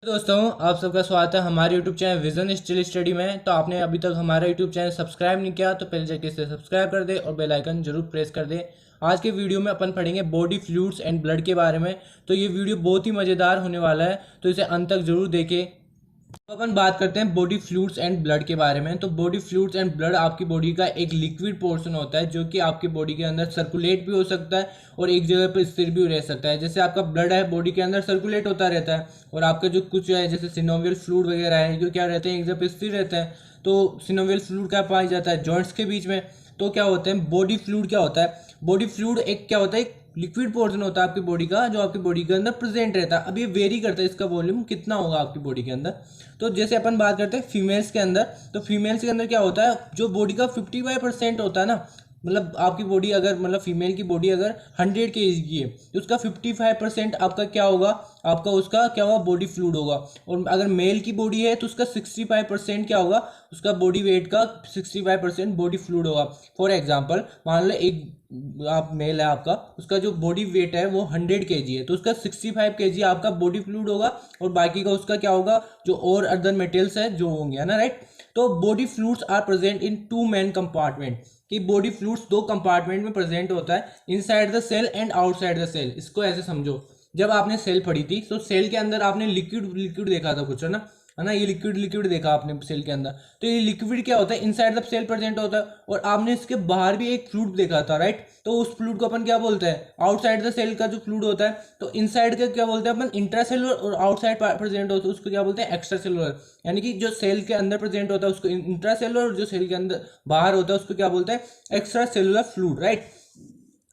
दोस्तों, आप सबका स्वागत है हमारे YouTube channel vision still study में। तो आपने अभी तक हमारा YouTube चैनल सब्सक्राइब नहीं किया तो पहले जाके इसे सब्सक्राइब कर दे और बेल आइकन जरूर प्रेस कर दे। आज के वीडियो में अपन पढ़ेंगे बॉडी फ्लूइड्स एंड ब्लड के बारे में। तो ये वीडियो बहुत ही मज़ेदार होने वाला है, तो इसे अंत तक जरूर देखें। तो अपन बात करते हैं बॉडी फ्लूइड्स एंड ब्लड के बारे में। तो बॉडी फ्लूइड्स एंड ब्लड आपकी बॉडी का एक लिक्विड पोर्शन होता है जो कि आपकी बॉडी के अंदर सर्कुलेट भी हो सकता है और एक जगह पर स्थिर भी रह सकता है। जैसे आपका ब्लड है बॉडी के अंदर सर्कुलेट होता रहता है, और आपका जो कुछ है जैसे सिनोवियल फ्लूइड वगैरह है जो क्या रहते हैं, एक जगह पर स्थिर रहते हैं। तो सिनोवियल फ्लूइड क्या पाया जाता है, जॉइंट्स के बीच में। तो क्या होते हैं बॉडी फ्लूइड, क्या होता है बॉडी फ्लूइड, एक क्या होता है, एक लिक्विड पोर्शन होता है आपकी बॉडी का जो आपकी बॉडी के अंदर प्रेजेंट रहता है। अब ये वेरी करता है इसका वॉल्यूम कितना होगा आपकी बॉडी के अंदर। तो जैसे अपन बात करते हैं फीमेल्स के अंदर, तो फीमेल्स के अंदर क्या होता है, जो बॉडी का 55% होता है ना, मतलब आपकी बॉडी अगर मतलब फीमेल की बॉडी अगर 100 kg की है तो उसका 55% आपका क्या होगा, आपका उसका क्या होगा, बॉडी फ्लूइड होगा। और अगर मेल की बॉडी है तो उसका 65% क्या होगा, उसका बॉडी वेट का 65% बॉडी फ्लूइड होगा। फॉर एग्जाम्पल मान लो एक आप मेल है आपका, उसका जो बॉडी वेट है वो 100 kg है, तो उसका 65 kg आपका बॉडी फ्लूइड होगा और बाकी का उसका क्या होगा, जो और अदर मेटेरियल्स है जो होंगे, है ना, राइट। तो body fluids are present in 2 main compartment, कि बॉडी फ्लूइड्स 2 कंपार्टमेंट में प्रेजेंट होता है, inside the cell and outside the cell. इसको ऐसे समझो, जब आपने सेल पढ़ी थी तो सेल के अंदर आपने लिक्विड देखा था कुछ, है ना, ये लिक्विड देखा आपने सेल के अंदर। तो ये लिक्विड क्या होता है, इनसाइड द सेल प्रेजेंट होता है, और आपने इसके बाहर भी एक फ्लूइड देखा था, राइट। तो उस फ्लूइड को अपन क्या बोलते हैं, आउटसाइड द सेल का जो फ्लूइड होता है। तो इनसाइड का क्या बोलते हैं अपन, इंट्रासेलुलर, और आउटसाइड प्रेजेंट होता है उसको क्या बोलते हैं, एक्स्ट्रा सेलुलर। यानी कि जो सेल के अंदर प्रेजेंट होता है उसको इंट्रासेलुलर, और जो सेल के अंदर बाहर होता है उसको क्या बोलते हैं, एक्स्ट्रा सेलुलर फ्लूइड, राइट।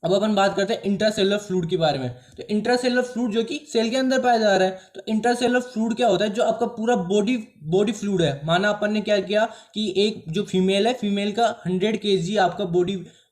अब अपन बात करते हैं इंट्रासेलुलर फ्लूइड के बारे में। तो इंट्रासेलुलर फ्लूइड जो कि सेल के अंदर पाया जा रहा है, तो इंट्रासेलुलर फ्लूइड क्या होता है, जो आपका पूरा बॉडी फ्लूइड है। माना अपन ने क्या किया कि एक जो फीमेल है, फीमेल का 100 kg आपका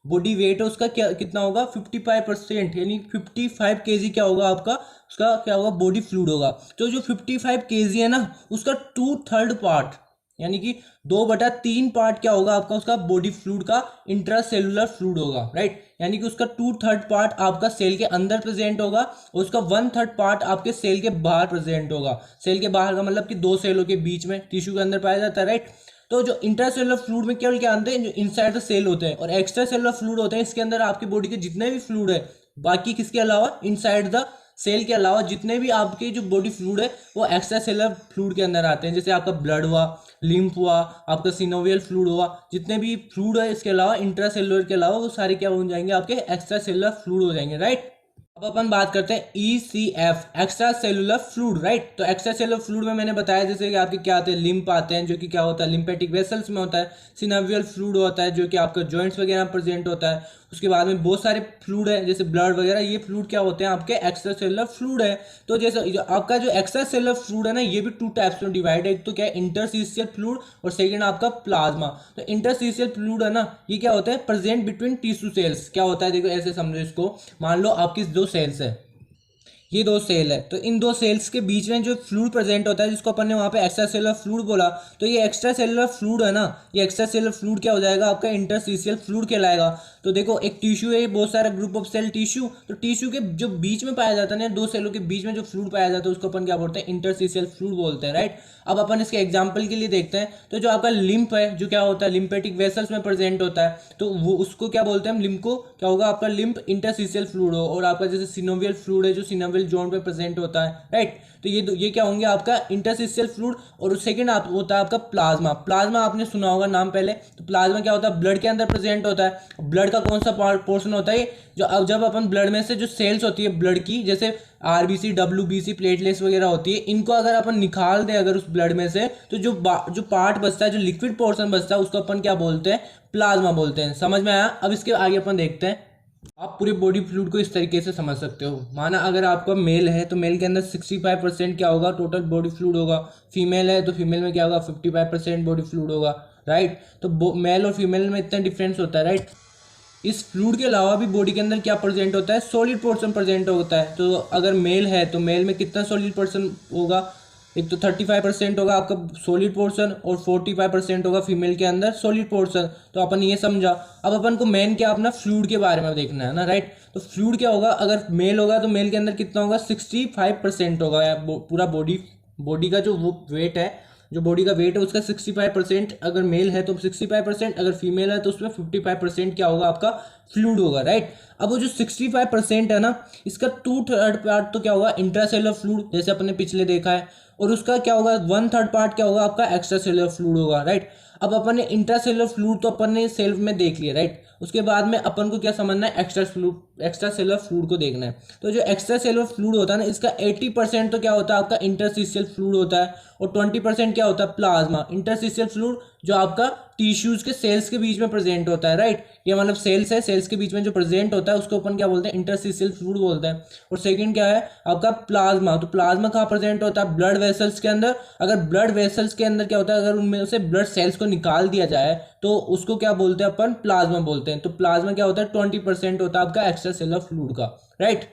बॉडी वेट है, उसका क्या कितना होगा, 55%, यानी 55 kg क्या होगा आपका, उसका क्या होगा, बॉडी फ्लूइड होगा। तो जो 55 kg है ना, उसका 2/3 पार्ट, यानी कि 2/3 पार्ट क्या होगा आपका, उसका बॉडी फ्लूइड का इंट्रासेलुलर फ्लूइड होगा, राइट। यानी कि उसका 2/3 पार्ट आपका सेल के अंदर प्रेजेंट होगा, और उसका 1/3 पार्ट आपके सेल के बाहर प्रेजेंट होगा। सेल के बाहर का मतलब कि 2 सेलों के बीच में टिश्यू के अंदर पाया जाता है, राइट। तो जो इंट्रासेलुलर फ्लूइड में केवल क्या आते हैं, जो इनसाइड द सेल होते हैं, और एक्स्ट्रा सेलुलर फ्लूइड होते हैं। इसके अंदर आपकी बॉडी के जितने भी फ्लूइड है, बाकी किसके अलावा, इनसाइड द सेल के अलावा जितने भी आपके जो बॉडी फ्लूइड है वो एक्स्ट्रा सेलुलर फ्लूइड के अंदर आते हैं। जैसे आपका ब्लड हुआ, लिम्फ हुआ, आपका सिनोवियल फ्लूइड हुआ, जितने भी फ्लूइड है इसके अलावा, इंट्रा सेलुलर के अलावा, वो सारे क्या हो जाएंगे, आपके एक्स्ट्रा सेलुलर फ्लूइड हो जाएंगे, राइट। अब अपन बात करते हैं ECF, extra cellular fluid, right. तो एक्स्ट्रा सेलुलर फ्लूइड में मैंने बताया जैसे कि आपके क्या आते हैं, लिम्फ आते हैं जो कि क्या होता है, लिम्फेटिक वेसल्स में होता है। सिनोवियल फ्लूइड होता है जो कि आपका जॉइंट्स वगैरह प्रेजेंट होता है। उसके बाद में बहुत सारे फ्लूइड है जैसे ब्लड वगैरह, ये फ्लूइड क्या होते हैं, आपके एक्स्ट्रा सेलुलर फ्लूइड है। तो जैसे जो आपका जो एक्स्ट्रा सेलुलर फ्लूइड है ना, ये भी 2 टाइप्स में डिवाइड है। एक तो क्या है, इंटरस्टिशियल फ्लूइड, और सेकंड आपका प्लाज्मा। तो इंटरस्टिशियल फ्लूइड है ना, ये क्या होता है, प्रेजेंट बिटवीन टिश्यू सेल्स। क्या होता है, देखो ऐसे समझो इसको, मान लो आपकी 2 सेल्स है, ये 2 सेल है, तो इन 2 सेल्स के बीच में जो फ्लूइड प्रेजेंट होता है, जिसको अपन ने वहाँ पे एक्स्ट्रा सेलुलर फ्लूइड बोला, तो ये एक्स्ट्रा सेलुलर फ्लूइड है ना, ये एक्स्ट्रा सेलुलर फ्लूइड क्या हो जाएगा, आपका इंटरस्टिशियल फ्लूइड कहलाएगा। तो देखो एक टिश्यू है, बहुत सारा ग्रुप ऑफ सेल टिश्यू, तो टिश्यू के जो बीच में पाया जाता है ना, 2 सेलों के बीच में जो फ्लूइड पाया जाता है उसको अपन क्या बोलते हैं, इंटरस्टिशियल फ्लूइड बोलते हैं, राइट। अब अपन इसके एग्जाम्पल के लिए देखते हैं। तो जो आपका लिम्फ है, जो क्या होता है, लिम्फेटिक वेसल्स में प्रेजेंट होता है, तो वो उसको क्या बोलते हैं हम, लिम्फ को क्या होगा, आपका लिम्फ इंटरस्टिशियल फ्लूइड हो। और आपका जैसे सिनोवियल फ्लूइड है जो सिनोवियल जोन पे प्रेजेंट होता है, राइट। तो ये क्या होंगे, आपका इंटरस्टिशियल फ्लूइड। और सेकंड आप होता है आपका प्लाज्मा। प्लाज्मा आपने सुना होगा नाम पहले। तो प्लाज्मा क्या होता है, ब्लड के अंदर प्रेजेंट होता है। ब्लड का कौन सा पोर्शन होता है, जो अब जब अपन ब्लड में से जो सेल्स होती है ब्लड की, जैसे RBC, WBC, प्लेटलेट्स वगैरह होती है, इनको अगर अपन निकाल दें अगर उस ब्लड में से, तो जो पार्ट बचता है, जो लिक्विड पोर्शन बचता है, उसको अपन क्या बोलते हैं, प्लाज्मा बोलते हैं। समझ में आया। अब इसके आगे अपन देखते हैं। आप पूरे बॉडी फ्लूइड को इस तरीके से समझ सकते हो। माना अगर आपका मेल है तो मेल के अंदर 65% क्या होगा, टोटल बॉडी फ्लूइड होगा। फीमेल है तो फीमेल में क्या होगा, 55% बॉडी फ्लूइड होगा, राइट। तो मेल और फीमेल में इतना डिफरेंस होता है, राइट। इस फ्लूइड के अलावा भी बॉडी के अंदर क्या प्रेजेंट होता है, सॉलिड पोर्शन प्रेजेंट होता है। तो अगर मेल है तो मेल में कितना सॉलिड पोर्शन होगा, एक तो 35% होगा आपका सॉलिड पोर्शन, और 45% होगा फीमेल के अंदर सॉलिड पोर्शन। तो अपन ये समझा। अब अपन को मेन क्या अपना फ्लूइड के बारे में देखना है ना, राइट। तो फ्लूइड क्या होगा, अगर मेल होगा तो मेल के अंदर कितना होगा, 65% होगा पूरा बॉडी बॉडी का जो वेट है, जो बॉडी का वेट है उसका 65% अगर मेल है तो 65%, अगर फीमेल है तो उसमें 55% क्या होगा, आपका फ्लूइड होगा, राइट। अब वो जो 65% है ना, इसका 2/3 पार्ट तो क्या होगा, इंट्रासेलुलर फ्लूइड, जैसे अपने पिछले देखा है, और उसका क्या होगा 1/3 पार्ट क्या होगा, आपका एक्स्ट्रा सेलुलर फ्लूइड होगा, राइट। अब अपन ने इंट्रासेलुलर फ्लूइड तो अपन ने सेल्फ में देख लिया, राइट। उसके बाद में अपन को क्या समझना है, एक्स्ट्रा सेलुलर फ्लूइड को देखना है। तो जो एक्स्ट्रा सेलुलर फ्लूइड होता है ना, इसका 80% तो क्या होता है, आपका इंटरस्टिशियल फ्लूइड होता है, और 20% क्या होता है, प्लाज्मा। इंटरस्टिशियल फ्लूइड जो आपका टिश्यूज के सेल्स के बीच में प्रेजेंट होता है, राइट। ये मतलब सेल्स है, सेल्स के बीच में जो प्रेजेंट होता है उसको अपन क्या बोलते हैं, इंटरस्टिशियल फ्लूइड बोलते हैं। और सेकंड क्या है आपका प्लाज्मा। तो प्लाज्मा कहाँ प्रेजेंट होता है, ब्लड वेसल्स के अंदर। अगर ब्लड वेसल्स के अंदर क्या होता है, अगर उनमें से ब्लड सेल्स को निकाल दिया जाए तो उसको क्या बोलते हैं, अपन प्लाज्मा बोलते हैं। तो प्लाज्मा क्या होता है, 20% होता है आपका एक्स्ट्रा सेलुलर फ्लूइड का, राइट।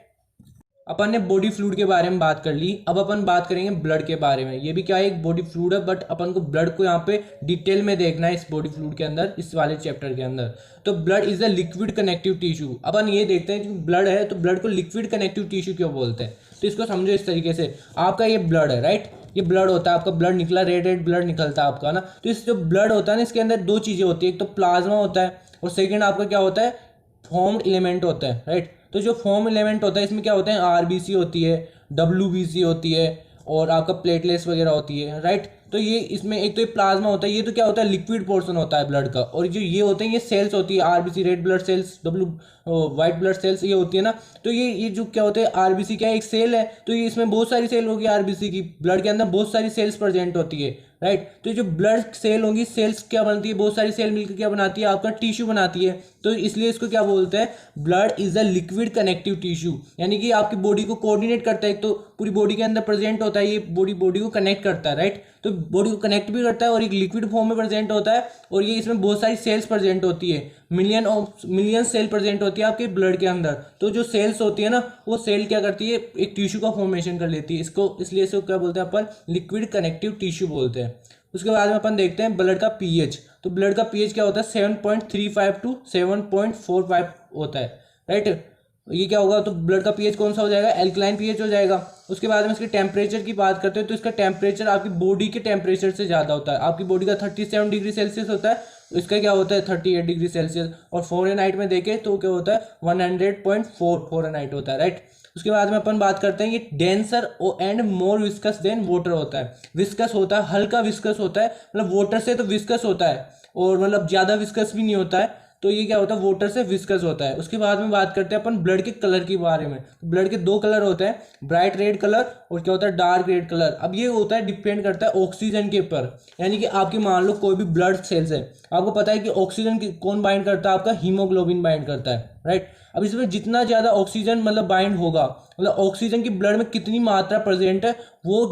अपन ने बॉडी फ्लूइड के बारे में बात कर ली, अब अपन बात करेंगे ब्लड के बारे में। ये भी क्या है, एक बॉडी फ्लूइड है, बट अपन को ब्लड को यहाँ पे डिटेल में देखना है इस बॉडी फ्लूइड के अंदर, इस वाले चैप्टर के अंदर। तो blood is a liquid connective tissue. अपन ये देखते हैं कि ब्लड है तो ब्लड को लिक्विड कनेक्टिव टिश्यू क्यों बोलते हैं। तो इसको समझो इस तरीके से, आपका ये ब्लड है, राइट, ये ब्लड होता है, आपका ब्लड निकला, रेड ब्लड निकलता है आपका ना। तो इस जो ब्लड होता है ना, इसके अंदर दो चीज़ें होती है, एक तो प्लाज्मा होता है और सेकेंड आपका क्या होता है, फॉर्म्ड एलिमेंट होता है, राइट। तो जो फॉर्म एलिमेंट होता है इसमें क्या होते हैं, आरबीसी होती है, डब्ल्यूबीसी होती है, और आपका प्लेटलेट्स वगैरह होती है, राइट। तो ये इसमें एक तो ये प्लाज्मा होता है, ये तो क्या होता है, लिक्विड पोर्शन होता है ब्लड का। और जो ये होते हैं ये सेल्स होती है, RBC red blood cells, white blood cells ये होती है ना। तो ये जो क्या होते हैं, आरबीसी क्या है, एक सेल है, तो ये इसमें बहुत सारी सेल होगी आरबीसी की, ब्लड के अंदर बहुत सारी सेल्स प्रेजेंट होती है, राइट। तो जो ब्लड सेल होंगी, सेल्स क्या बनती है, बहुत सारी सेल मिलकर क्या बनाती है, आपका टिश्यू बनाती है। तो इसलिए इसको क्या बोलते हैं, blood is a liquid connective tissue, यानी कि आपकी बॉडी को कोऑर्डिनेट करता है। एक तो पूरी बॉडी के अंदर प्रेजेंट होता है, ये बॉडी को कनेक्ट करता है, राइट। तो बॉडी को कनेक्ट भी करता है और एक लिक्विड फॉर्म में प्रेजेंट होता है, और ये इसमें बहुत सारी सेल्स प्रेजेंट होती है, मिलियन सेल प्रेजेंट होती है आपके ब्लड के अंदर। तो जो सेल्स होती है ना, वो सेल क्या करती है, एक टिश्यू का फॉर्मेशन कर लेती है, इसको इसलिए इसको क्या बोलते हैं अपन, लिक्विड कनेक्टिव टिश्यू बोलते हैं। उसके बाद में अपन देखते हैं ब्लड का पीएच। तो ब्लड का पीएच क्या होता है, 7.35 टू 7.45 होता है, राइट। ये क्या होगा, तो ब्लड का पीएच कौन सा हो जाएगा, एल्कलाइन पीएच हो जाएगा। उसके बाद में इसके टेम्परेचर की बात करते हैं, तो इसका टेम्परेचर आपकी बॉडी के टेम्परेचर से ज़्यादा होता है। आपकी बॉडी का 37 डिग्री सेल्सियस होता है, इसका क्या होता है 38 डिग्री सेल्सियस। और फ़ारेनहाइट में देखें तो क्या होता है 100.4 फ़ारेनहाइट होता है, राइट। उसके बाद में अपन बात करते हैं, ये denser and more viscous than water होता है। विस्कस होता है, हल्का विस्कस होता है, मतलब वाटर से तो विस्कस होता है, और मतलब ज़्यादा विस्कस भी नहीं होता है। तो ये क्या होता है, वाटर से विस्कस होता है। उसके बाद में बात करते हैं अपन ब्लड के कलर के बारे में। ब्लड के दो कलर होते हैं, ब्राइट रेड कलर और क्या होता है, डार्क रेड कलर। अब ये होता है, डिपेंड करता है ऑक्सीजन के ऊपर, यानी कि आपकी मान लो कोई भी ब्लड सेल्स है, आपको पता है कि ऑक्सीजन कौन बाइंड करता है, आपका हीमोग्लोबिन बाइंड करता है, राइट। अब इसमें जितना ज़्यादा ऑक्सीजन मतलब बाइंड होगा, मतलब ऑक्सीजन की ब्लड में कितनी मात्रा प्रेजेंट है, वो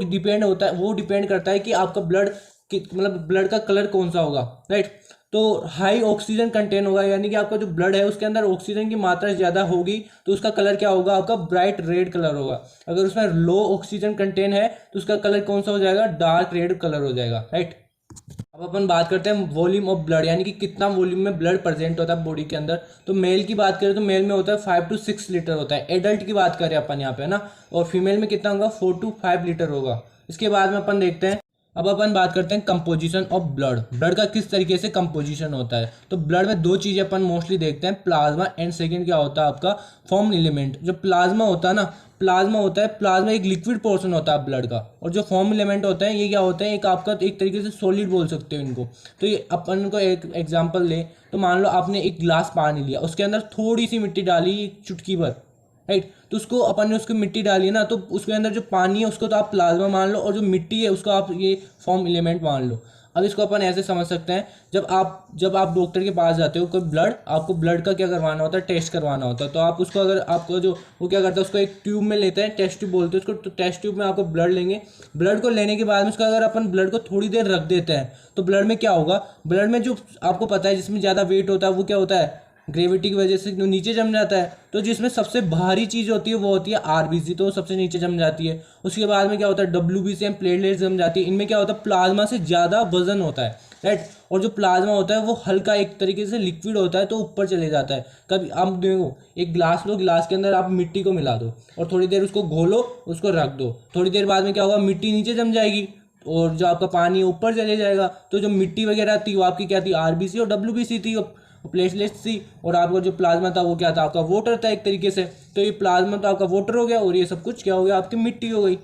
डिपेंड करता है कि आपका ब्लड मतलब ब्लड का कलर कौन सा होगा, राइट। तो हाई ऑक्सीजन कंटेन होगा, यानी कि आपका जो ब्लड है उसके अंदर ऑक्सीजन की मात्रा ज़्यादा होगी, तो उसका कलर क्या होगा, आपका ब्राइट रेड कलर होगा। अगर उसमें लो ऑक्सीजन कंटेन है तो उसका कलर कौन सा हो जाएगा, डार्क रेड कलर हो जाएगा, राइट। अब अपन बात करते हैं वॉल्यूम ऑफ ब्लड, यानी कि कितना वॉल्यूम में ब्लड प्रेजेंट होता है बॉडी के अंदर। तो मेल की बात करें तो मेल में होता है 5 to 6 लीटर होता है। एडल्ट की बात करें अपन यहाँ पे ना, और फीमेल में कितना होगा, 4 to 5 लीटर होगा। इसके बाद में अपन देखते हैं, अब अपन बात करते हैं कंपोजिशन ऑफ ब्लड। ब्लड का किस तरीके से कंपोजिशन होता है। तो ब्लड में दो चीज़ें अपन मोस्टली देखते हैं, प्लाज्मा एंड सेकंड क्या होता है आपका फॉर्म एलिमेंट। जो प्लाज्मा होता है ना, प्लाज्मा एक लिक्विड पोर्शन होता है ब्लड का, और जो फॉर्म एलिमेंट होता है ये क्या होता है, एक आपका एक तरीके से सॉलिड बोल सकते हो इनको। तो ये अपन को एक एग्जांपल ले, तो मान लो आपने एक गिलास पानी लिया, उसके अंदर थोड़ी सी मिट्टी डाली, एक चुटकी भर, राइट। तो उसको अपन ने उसकी मिट्टी डाली है ना, तो उसके अंदर जो पानी है उसको तो आप प्लाज्मा मान लो, और जो मिट्टी है उसको आप ये फॉर्म एलिमेंट मान लो। अब इसको अपन ऐसे समझ सकते हैं, जब आप डॉक्टर के पास जाते हो, कोई आपको ब्लड का क्या करवाना होता है, टेस्ट करवाना होता है। तो आप उसको, अगर आपको जो वो क्या करता है, उसको एक ट्यूब में लेते हैं, टेस्ट ट्यूब बोलते हैं उसको। तो टेस्ट ट्यूब में आपको ब्लड लेंगे, ब्लड को लेने के बाद में उसका अगर अपन ब्लड को थोड़ी देर रख देते हैं, तो ब्लड में क्या होगा, ब्लड में जो आपको पता है जिसमें ज़्यादा वेट होता है वो क्या होता है, ग्रेविटी की वजह से नीचे जम जाता है। तो जिसमें सबसे भारी चीज़ होती है वो होती है आरबीसी, तो सबसे नीचे जम जाती है। उसके बाद में क्या होता है, डब्ल्यूबीसी एंड प्लेटलेट्स जम जाती है। इनमें क्या होता है, प्लाज्मा से ज़्यादा वजन होता है, राइट। और जो प्लाज्मा होता है वो हल्का एक तरीके से लिक्विड होता है, तो ऊपर चले जाता है। कभी आप देखो एक ग्लास लो, ग्लास के अंदर आप मिट्टी को मिला दो और थोड़ी देर उसको घोलो, उसको रख दो, थोड़ी देर बाद में क्या होगा, मिट्टी नीचे जम जाएगी और जो आपका पानी है ऊपर चले जाएगा। तो जो मिट्टी वगैरह थी वो आपकी क्या थी, आरबीसी और डब्ल्यूबीसी थी, प्लेटलेट्स थी। और आपका जो प्लाज्मा था वो क्या था, आपका वाटर था एक तरीके से। तो ये प्लाज्मा तो आपका वाटर हो गया और ये सब कुछ क्या हो गया, आपकी मिट्टी हो गई।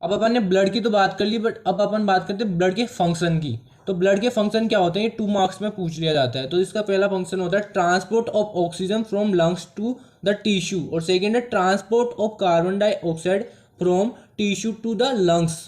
अब अपन ने ब्लड की तो बात कर ली, बट अब अपन बात करते हैं ब्लड के फंक्शन की। तो ब्लड के फंक्शन क्या होते हैं, ये 2 मार्क्स में पूछ लिया जाता है। तो इसका पहला फंक्शन होता है transport of oxygen from lungs to the tissue, और सेकेंड है transport of carbon dioxide from tissue to the lungs.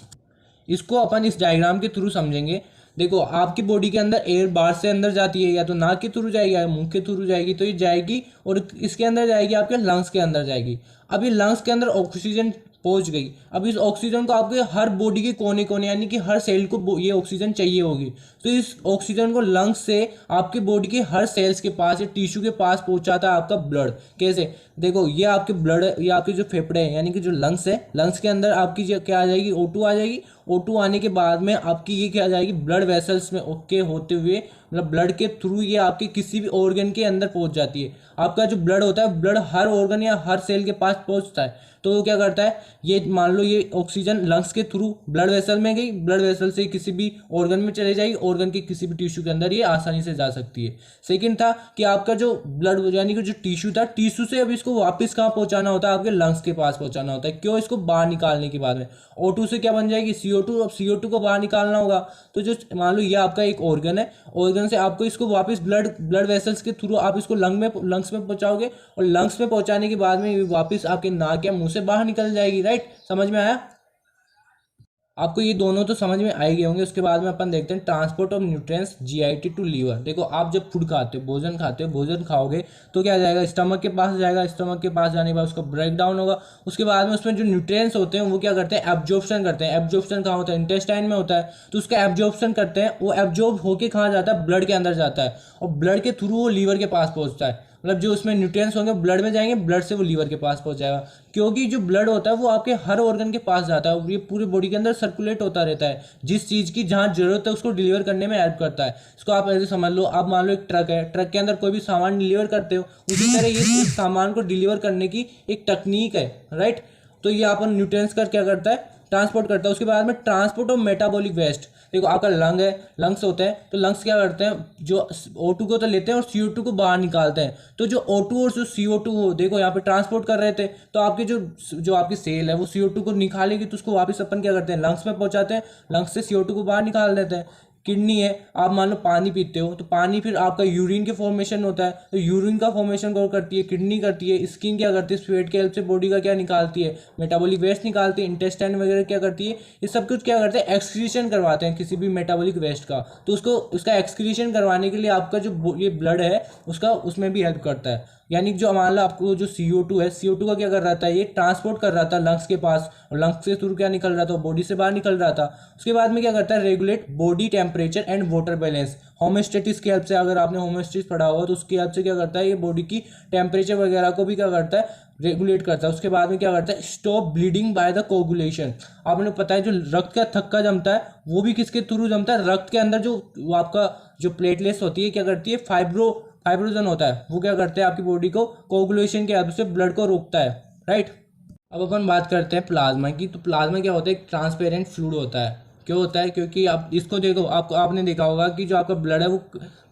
इसको अपन इस डायग्राम के थ्रू समझेंगे। देखो आपकी बॉडी के अंदर एयर बाहर से अंदर जाती है, या तो नाक के थ्रू जाएगी या मुंह के थ्रू जाएगी, तो ये जाएगी और इसके अंदर जाएगी, आपके लंग्स के अंदर जाएगी। अब ये लंग्स के अंदर ऑक्सीजन पहुंच गई। अब इस ऑक्सीजन को आपके हर बॉडी के कोने कोने यानी कि हर सेल को ये ऑक्सीजन चाहिए होगी। तो इस ऑक्सीजन को लंग्स से आपके बॉडी के हर सेल्स के पास या टिश्यू के पास पहुंचाता है आपका ब्लड। कैसे, देखो ये आपके ब्लड, ये आपके जो फेफड़े हैं यानी कि जो लंग्स है, लंग्स के अंदर आपकी क्या आ जाएगी, O2 आ जाएगी। O2 आने के बाद में आपकी ये क्या आ जाएगी, ब्लड वेसल्स में ओके होते हुए, मतलब ब्लड के थ्रू ये आपके किसी भी ऑर्गन के अंदर पहुंच जाती है। आपका जो ब्लड होता है, ब्लड हर ऑर्गन या हर सेल के पास पहुंचता है। तो वो क्या करता है, ये मान लो ये ऑक्सीजन लंग्स के थ्रू ब्लड वेसल में गई, ब्लड वेसल से किसी भी ऑर्गन में चले जाएगी, ऑर्गन के किसी भी टिश्यू के अंदर ये आसानी से जा सकती है। सेकंड था कि आपका जो ब्लड यानी कि जो टिश्यू था, टिश्यू से अब इसको वापस कहाँ पहुंचाना होता है, आपके लंग्स के पास पहुंचाना होता है। क्यों, इसको बाहर निकालने के बाद में O2 से क्या बन जाएगी, CO2। अब CO2 को बाहर निकालना होगा। तो जो मान लो ये आपका एक ऑर्गन है, ऑर्गन से आपको इसको वापस ब्लड वेसल्स के थ्रू आप इसको लंग्स में पहुंचाओगे, और लंग्स में पहुंचाने के बाद में वापस आपके नाक या मुंह से बाहर निकल जाएगी। राइट, समझ में आया आपको, ये दोनों तो समझ में आई गए होंगे। उसके बाद में अपन देखते हैं transport of nutrients GIT to liver. देखो आप जब फूड खाते हो, भोजन खाते हो, भोजन खाओगे तो क्या जाएगा, स्टमक के पास जाएगा, स्टमक के पास जाने के बाद उसका ब्रेक डाउन होगा। उसके बाद में उसमें जो न्यूट्रिएंट्स होते हैं वो क्या करते हैं, एब्जॉर्प्शन करते हैं। एब्जॉर्प्शन कहाँ होता है, इंटेस्टाइन में होता है। तो उसका एब्जॉर्प्शन करते हैं, वो एब्जॉर्ब होके कहाँ जाता है, ब्लड के अंदर जाता है, और ब्लड के थ्रू वो लीवर के पास पहुँचता है। मतलब जो उसमें न्यूट्रिएंट्स होंगे ब्लड में जाएंगे, ब्लड से वो लीवर के पास पहुंच जाएगा। क्योंकि जो ब्लड होता है वो आपके हर ऑर्गन के पास जाता है, ये पूरी बॉडी के अंदर सर्कुलेट होता रहता है। जिस चीज़ की जहाँ जरूरत है उसको डिलीवर करने में हेल्प करता है। इसको आप ऐसे समझ लो, आप मान लो एक ट्रक है, ट्रक के अंदर कोई भी सामान डिलीवर करते हो, उसी तरह ये इस सामान को डिलीवर करने की एक टेक्निक है। राइट, तो ये अपन न्यूट्रिएंट्स का क्या करता है, ट्रांसपोर्ट करता है। उसके बाद में ट्रांसपोर्ट ऑफ मेटाबॉलिक वेस्ट। देखो आपका लंग है, लंग्स होते हैं, तो लंग्स क्या करते हैं, जो O2 को तो लेते हैं और CO2 को बाहर निकालते हैं। तो जो O2 और जो CO2 हो, देखो यहाँ पे ट्रांसपोर्ट कर रहे थे, तो आपके जो आपकी सेल है वो CO2 को निकालेगी, तो उसको वापस अपन क्या करते हैं, लंग्स में पहुंचाते हैं, लंग्स से CO2 को बाहर निकाल देते हैं। किडनी है, आप मान लो पानी पीते हो, तो पानी फिर आपका यूरिन के फॉर्मेशन होता है, तो यूरिन का फॉर्मेशन कौन करती है, किडनी करती है। स्किन क्या करती है, स्वेट के हेल्प से बॉडी का क्या निकालती है, मेटाबॉलिक वेस्ट निकालती है। इंटेस्टाइन वगैरह क्या करती है, ये सब कुछ क्या करते हैं, एक्सक्रीशन करवाते हैं किसी भी मेटाबॉलिक वेस्ट का। तो उसको उसका एक्सक्रीशन करवाने के लिए आपका जो ये ब्लड है उसका उसमें भी हेल्प करता है। यानी जो मान लो आपको जो CO2 है, CO2 का क्या कर रहा था, ये ट्रांसपोर्ट कर रहा था लंग्स के पास, और लंग्स के थ्रू क्या निकल रहा था, बॉडी से बाहर निकल रहा था। उसके बाद में क्या करता है, regulate body temperature and water balance. Homeostasis की हेल्प से, अगर आपने होम्योस्टेटिस पढ़ा हो तो उसकी हेल्प से क्या करता है, ये बॉडी की टेम्परेचर वगैरह को भी क्या करता है, रेगुलेट करता है। उसके बाद में क्या करता है, stop bleeding by the coagulation. आपने पता है जो रक्त का थक्का जमता है वो भी किसके थ्रू जमता है, रक्त के अंदर जो आपका जो प्लेटलेट्स होती है क्या करती है, फाइब्रोजन होता है, वो क्या करते हैं आपकी बॉडी को कोगुलेशन के हेल्प से ब्लड को रोकता है। राइट, अब अपन बात करते हैं प्लाज्मा की। तो प्लाज्मा क्या होता है, एक ट्रांसपेरेंट फ्लूइड होता है। क्यों होता है, क्योंकि आप इसको देखो, आपने देखा होगा कि जो आपका ब्लड है वो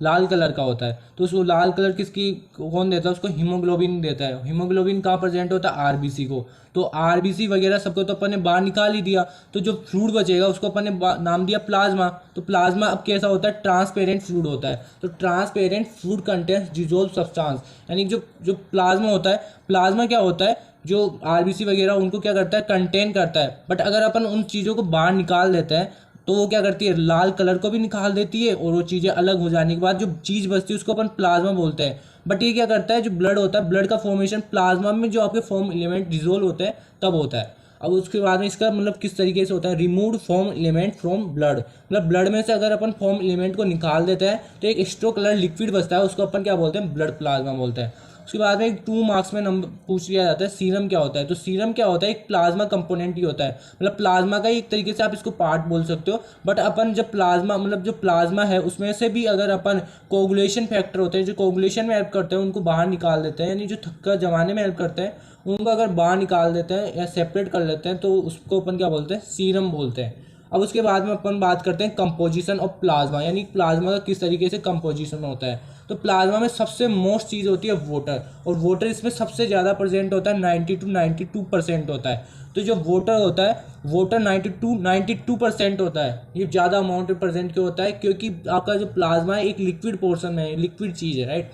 लाल कलर का होता है। तो उसको लाल कलर किसकी कौन देता है, उसको हीमोग्लोबिन देता है। हीमोग्लोबिन कहाँ प्रेजेंट होता है, आरबीसी को। तो आरबीसी वगैरह सबको तो अपन ने बाहर निकाल ही दिया, तो जो फ्लूइड बचेगा उसको अपन ने नाम दिया प्लाज्मा। तो प्लाज्मा अब कैसा होता है, ट्रांसपेरेंट फ्लूइड होता है। तो transparent fluid contains dissolve substance, यानी जो प्लाज्मा होता है, प्लाज्मा क्या होता है, जो आरबीसी वगैरह उनको क्या करता है, कंटेन करता है। बट अगर अपन उन चीज़ों को बाहर निकाल देते हैं तो वो क्या करती है, लाल कलर को भी निकाल देती है, और वो चीज़ें अलग हो जाने के बाद जो चीज़ बचती है उसको अपन प्लाज्मा बोलते हैं। बट ये क्या करता है, जो ब्लड होता है, ब्लड का फॉर्मेशन प्लाज्मा में जो आपके फॉर्म एलिमेंट डिसोल्व होते हैं तब होता है। अब उसके बाद में इसका मतलब किस तरीके से होता है, remove form element from blood. मतलब ब्लड में से अगर अपन फॉर्म एलिमेंट को निकाल देते हैं तो एक स्ट्रो कलर लिक्विड बचता है, उसको अपन क्या बोलते हैं, ब्लड प्लाज्मा बोलते हैं। उसके बाद में एक 2 मार्क्स में नंबर पूछ लिया जाता है सीरम क्या होता है। तो सीरम क्या होता है, एक प्लाज्मा कंपोनेंट ही होता है, मतलब प्लाज्मा का ही एक तरीके से आप इसको पार्ट बोल सकते हो। बट अपन जब प्लाज्मा मतलब जो प्लाज्मा है उसमें से भी अगर अपन कोगुलेशन फैक्टर होते हैं जो कोगुलेशन में हेल्प करते हैं उनको बाहर निकाल देते हैं, यानी जो थक्का जमाने में हेल्प करते हैं उनको अगर बाहर निकाल देते हैं या सेपरेट कर लेते हैं तो उसको अपन क्या बोलते हैं, सीरम बोलते हैं। अब उसके बाद में अपन बात करते हैं कंपोजिशन ऑफ प्लाज्मा, यानी प्लाज्मा का किस तरीके से कंपोजिशन होता है। तो प्लाज्मा में सबसे मोस्ट चीज़ होती है वाटर, और वाटर इसमें सबसे ज़्यादा प्रेजेंट होता है, 90 to 92% होता है। तो जो वाटर होता है, वाटर 92% होता है। ये ज़्यादा अमाउंट में प्रेजेंट क्यों होता है, क्योंकि आपका जो प्लाज्मा है एक लिक्विड पोर्शन में है, लिक्विड चीज़ है, राइट।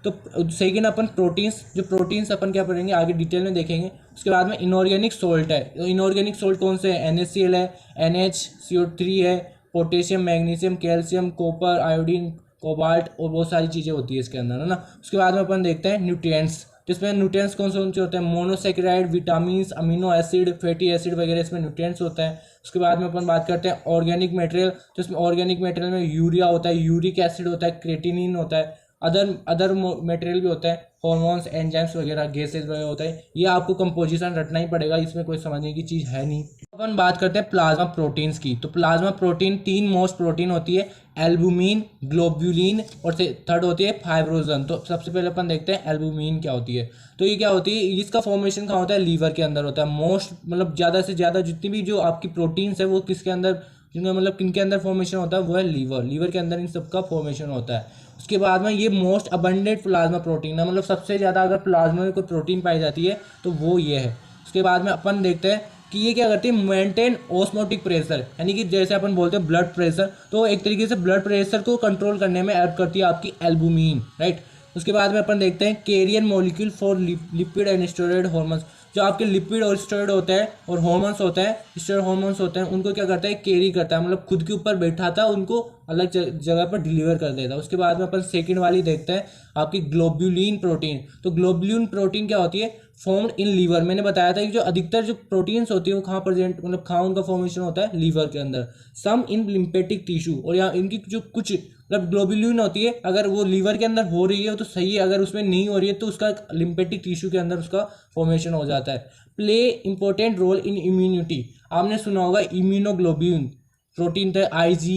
तो सेकेंड अपन प्रोटीन्स, जो प्रोटीन्स अपन क्या पढ़ेंगे आगे डिटेल में देखेंगे। उसके बाद में इनऑर्गेनिक सोल्ट है। तो इनऑर्गेनिक सोल्ट कौन से है, NaCl है, NH CO3 है, potassium, magnesium, calcium, copper, iodine, cobalt और बहुत सारी चीज़ें होती है इसके अंदर, है ना। उसके बाद में अपन देखते हैं न्यूट्रिएंट्स। तो इसमें न्यूट्रिएंट्स कौन से होते हैं, monosaccharide, vitamin, amino acid, fatty acid वगैरह इसमें न्यूट्रिएंट्स होता है। उसके बाद में अपन बात करते हैं ऑर्गेनिक मटेरियल। तो इसमें ऑर्गेनिक मटेरियल में यूरिया होता है, यूरिक एसिड होता है, क्रेटिनिन होता है, अदर मटेरियल भी होता है, हॉर्मोन्स, एंजाइम्स वगैरह, गैसेज वगैरह होता है। ये आपको कंपोजिशन रटना ही पड़ेगा, इसमें कोई समझने की चीज़ है नहीं। अपन बात करते हैं प्लाज्मा प्रोटीन्स की। तो प्लाज्मा प्रोटीन 3 मोस्ट प्रोटीन होती है, एल्बुमिन, ग्लोब्यूलिन और थर्ड होती है फाइब्रोजन। तो सबसे पहले अपन देखते हैं एल्बुमिन क्या होती है। तो ये क्या होती है, इसका फॉर्मेशन कहाँ होता है, लीवर के अंदर होता है। मोस्ट मतलब ज़्यादा से ज़्यादा जितनी भी जो आपकी प्रोटीन्स है वो किसके अंदर, जिनका मतलब किनके अंदर फॉर्मेशन होता है, वो है लीवर के अंदर इन सबका फॉर्मेशन होता है। उसके बाद में ये मोस्ट अबंडेंट प्लाज्मा प्रोटीन है, मतलब सबसे ज़्यादा अगर प्लाज्मा में कोई प्रोटीन पाई जाती है तो वो ये है। उसके बाद में अपन देखते हैं कि ये क्या करती है, मेंटेन ऑस्मोटिक प्रेशर, यानी कि जैसे अपन बोलते हैं ब्लड प्रेशर, तो एक तरीके से ब्लड प्रेशर को कंट्रोल करने में हेल्प करती है आपकी एल्बुमिन, राइट। उसके बाद में अपन देखते हैं carrier molecule for lipid and steroid hormones. जो आपके लिपिड और स्टेरॉइड होते हैं और हार्मोन्स होते हैं, स्टेरॉइड हार्मोन्स होते हैं, उनको क्या करता है, कैरी करता है, मतलब खुद के ऊपर बैठा था उनको अलग जगह पर डिलीवर कर देता है। उसके बाद में अपन सेकंड वाली देखते हैं आपकी ग्लोब्यूलिन प्रोटीन। तो ग्लोब्यूलिन प्रोटीन क्या होती है, फॉर्म्ड इन लीवर। मैंने बताया था कि जो अधिकतर जो प्रोटीन्स होती है वो कहाँ प्रेजेंट, मतलब कहाँ उनका फॉर्मेशन होता है, लीवर के अंदर। सम इन लिम्फेटिक टिश्यू, और यहाँ इनकी जो कुछ मतलब ग्लोब्यूलिन होती है, अगर वो लीवर के अंदर हो रही है तो सही है, अगर उसमें नहीं हो रही है तो उसका लिम्फेटिक टिश्यू के अंदर उसका फॉर्मेशन हो जाता है। Play important role in immunity. आपने सुना होगा इम्यूनोग्लोब्यूलिन प्रोटीन थे, IgA,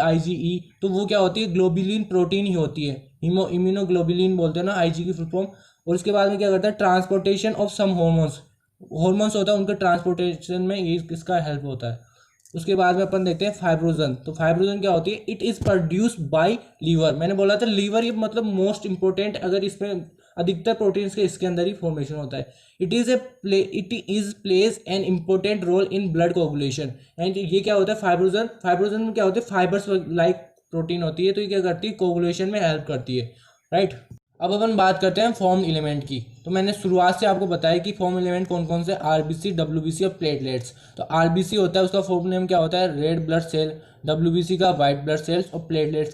IgE, तो वो क्या होती है, ग्लोब्यूलिन प्रोटीन ही होती है। इम्यूनोग्लोब्यूलिन बोलते हैं ना, IG की फुल फॉर्म। और उसके बाद में क्या करता है, ट्रांसपोर्टेशन ऑफ सम हॉर्मोन्स होता है, उनके ट्रांसपोर्टेशन में ये इसका हेल्प होता है। उसके बाद में अपन देखते हैं फाइब्रोजन। तो फाइब्रोजन क्या होती है, it is produce by liver. मैंने बोला था लीवर ये मतलब मोस्ट इंपॉर्टेंट, अगर इसमें अधिकतर प्रोटीन्स के इसके अंदर ही फॉर्मेशन होता है। It is plays an important role in blood coagulation. And ये क्या होता है, फाइब्रोजन में क्या होता है, फाइबर्स लाइक प्रोटीन होती है, तो ये क्या करती है, कोगुलेशन में हेल्प करती है, राइट। अब अपन बात करते हैं फॉर्म एलिमेंट की। तो मैंने शुरुआत से आपको बताया कि फॉर्म एलिमेंट कौन कौन से, RBC, WBC और प्लेटलेट्स। तो RBC होता है, उसका फॉर्म नेम क्या होता है, रेड ब्लड सेल, WBC का वाइट ब्लड सेल्स, और प्लेटलेट्स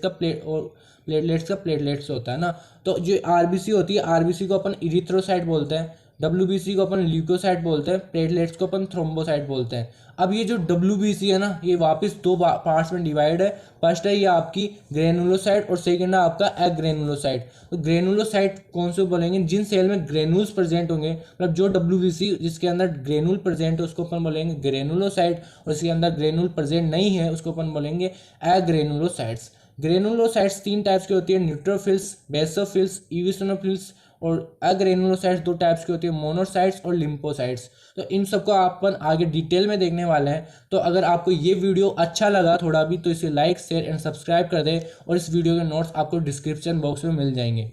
का प्लेटलेट्स होता है ना। तो जो RBC होती है, RBC को अपन इरिथ्रोसाइट बोलते हैं, WBC को अपन ल्यूकोसाइट बोलते हैं, प्लेटलेट्स को अपन थ्रोम्बोसाइट बोलते हैं। अब ये जो WBC है ना, ये वापस 2 पार्ट्स में डिवाइड है। फर्स्ट है ये आपकी ग्रेनुलोसाइट और सेकंड है आपका एग्रेनुलोसाइट। तो ग्रेनुलोसाइट कौन से बोलेंगे, जिन सेल में ग्रेनुल्स प्रेजेंट होंगे, मतलब जो WBC जिसके अंदर ग्रेनुल प्रेजेंट है उसको अपन बोलेंगे ग्रेनुलोसाइट, और इसके अंदर ग्रेनुल प्रेजेंट नहीं है उसको अपन बोलेंगे एग्रेनुलोसाइट्स। ग्रेनुलोसाइट्स 3 टाइप्स की होती है, न्यूट्रोफिल्स, बेसोफिल्स, इविसोनोफिल्स, और एग्रेनुलोसाइट्स 2 टाइप्स की होती है, मोनोसाइट्स और लिम्फोसाइट्स। तो इन सबको अपन आगे डिटेल में देखने वाले हैं। तो अगर आपको ये वीडियो अच्छा लगा थोड़ा भी तो इसे लाइक, शेयर एंड सब्सक्राइब कर दें, और इस वीडियो के नोट्स आपको डिस्क्रिप्शन बॉक्स में मिल जाएंगे।